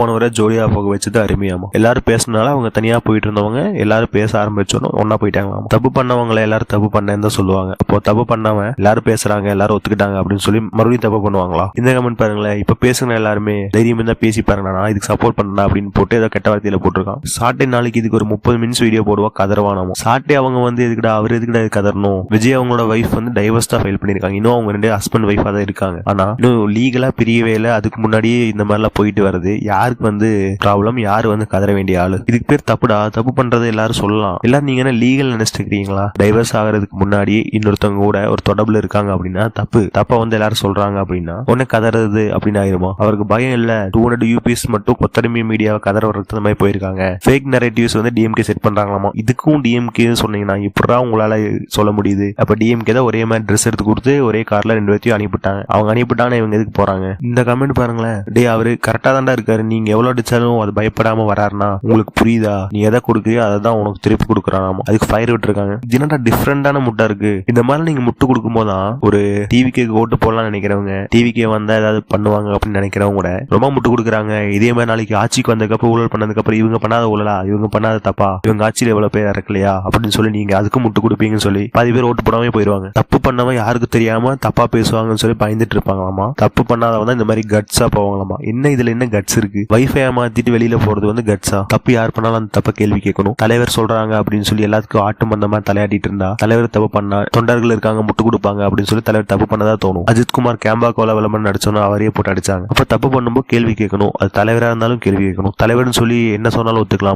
போனவரை ஜோடியா போக வச்சது அருமையாமா. எல்லாரும் பேசினால அவங்க தனியா போயிட்டு இருந்தவங்க எல்லாரும் பேச ஆரம்பிச்சோம் ஒன்னா போயிட்டாங்களாம். தப்பு பண்ணவங்களை எல்லாரும் தப்பு பண்ணேன்னு தான் சொல்லுவாங்க. அப்போ தப்பு பண்ணாம எல்லாரும் பேசுறாங்க எல்லாரும் ஒத்துக்கிட்டாங்க அப்படின்னு சொல்லி மறுபடியும் தப்பு பண்ணுவாங்களா? இந்த கமெண்ட் பாருங்களேன். இப்ப பேசுங்க எல்லாருமே தைரியம் இருந்தா பேசி பாருங்க, நான் இதுக்கு சப்போர்ட் பண்ணா அப்படின்னு போட்டு ஏதோ கெட்ட வார்த்தையில போட்டிருக்கான். சாட்டை நாளைக்கு இதுக்கு ஒரு 30 மினிட்ஸ் வீடியோ போடுவா கதறவானமோ. சாட்டை அவங்க எதுக்குடா அவர் எதுக்குடா கதறணும். விஜய் அவங்களோட வைஃப் டைவர்ஸ் தான் ஃபைல் பண்ணிருக்காங்க. இன்னும் அவங்க 2 ஹஸ்பண்ட் வைஃபா தான் இருக்காங்க. ஆனா இன்னும் லீகலா பிரியவே இல்லை. அதுக்கு முன்னாடியே இந்த மாதிரிலாம் போயிட்டு வருது. யாருக்கு ப்ராப்ளம், யாரு கதற வேண்டிய ஆளு? இதுக்கு பேர் தப்புடா. தப்பு பண்றது எல்லாரும் சொல்லலாம். எல்லாரும் நீங்க என்ன லீகல் நினைச்சிட்டு இருக்கீங்களா? டைவர்ஸ் ஆகிறதுக்கு முன்னாடி இன்னொருத்தவங்க கூட ஒரு தொடர்புல இருக்காங்க அப்படின்னா தப்பா எல்லாரும் சொல்றாங்க அப்படின்னா உடனே கதறது அப்படின்னு ஆயிருமா? அவருக்கு பயம் இல்ல. 200 UPS மட்டும் கொத்தடிமை மீடியாவை கதற வர்றது மாதிரி போயிருக்காங்க. ஃபேக் நரேட்டிவ்ஸ் DMK செட் பண்றாங்களாமா. இதுக்கும் DMK சொன்னீங்கன்னா இப்படிதான் உங்களால சொல்ல முடியுது. அப்ப DMK தான் ஒரே மாதிரி ட்ரெஸ் எடுத்து கொடுத்து ஒரே கார்ல 2 பேர்த்தையும் அனுப்பிட்டாங்க. அவங்க அனுப்பிட்டாங்க, இவங்க எதுக்கு போறாங்க? இந்த கமெண்ட் பாருங்களேன். டே அவரு கரெக்டா தான்டா இருக்காரு. நீங்க எவ்வளவு அடிச்சாலும் அது பயப்படாம வராருன்னா உங்களுக்கு புரியுதா? நீ எதை கொடுக்குறியோ அதை தான் உனக்கு திருப்பி கொடுக்குறான். அதுக்கு ஃபயர் விட்டுருக்காங்க. என்னடா டிஃப்ரெண்டான முட்டா இருக்கு. இந்த மாதிரி நீங்க முட்டு கொடுக்கும் போதுதான் ஒரு டிவிக்கு ஓட்டு போடலாம் நினைக்கிறவங்க, டிவிக்கு வந்தா ஏதாவது பண்ணுவாங்க அப்படின்னு நினைக்கிறவங்க கூட ரொம்ப முட்டு கொடுக்குறாங்க. இதே மாதிரி நாளைக்கு ஆட்சிக்கு வந்ததுக்கப்புறம் ஊழல் பண்ணதுக்கு அப்புறம் இவங்க பண்ணாத ஊழலா, இவங்க பண்ணாத தப்பா, இவங்க ஆட்சியில் எவ்வளவு பேர் இறக்கலையா அப்படின்னு சொல்லி நீங்க அதுக்கு முட்டு கொடுப்பீங்கன்னு சொல்லி பாதி பேர் ஓட்டு போடாம போயிருவாங்க. தப்பு பண்ணவன் யாருக்கு தெரியாம தப்பா பேசுவாங்கன்னு சொல்லி பயந்துட்டு இருப்பாங்களாமா. தப்பு பண்ணாதவன் தான் இந்த மாதிரி கட்ஸா போவாங்களாமா. என்ன இதுல என்ன கட்ஸ் இருக்கு? வைஃபை மாத்திட்டு வெளியில போறது கட்ஸா? தப்பு யார் பண்ணாலும் அந்த தப்ப கேள்வி கேட்கணும். தலைவர் சொல்றாங்க அப்படின்னு சொல்லி எல்லாத்துக்கும் ஆட்டும் அந்த மாதிரி தலையாட்டிட்டு இருந்தா தலைவர் தப்பு பண்ணா தொண்டர்கள் இருக்காங்க முட்டு கொடுப்பாங்க அப்படின்னு சொல்லி தலைவர் தப்பு பண்ணதா தோணும். அஜித்குமார் கேம்பா கோல விளம்பரம் நடிச்சோன்னா அவரையே போட்டு அடிச்சாங்க. அப்ப தப்பு பண்ணும்போது கேள்வி கேட்கணும். அது தலைவரா இருந்தாலும் கேள்வி கேட்கணும். தலைவர்னு சொல்லி என்ன சொன்னாலும் ஒத்துக்கலாம்.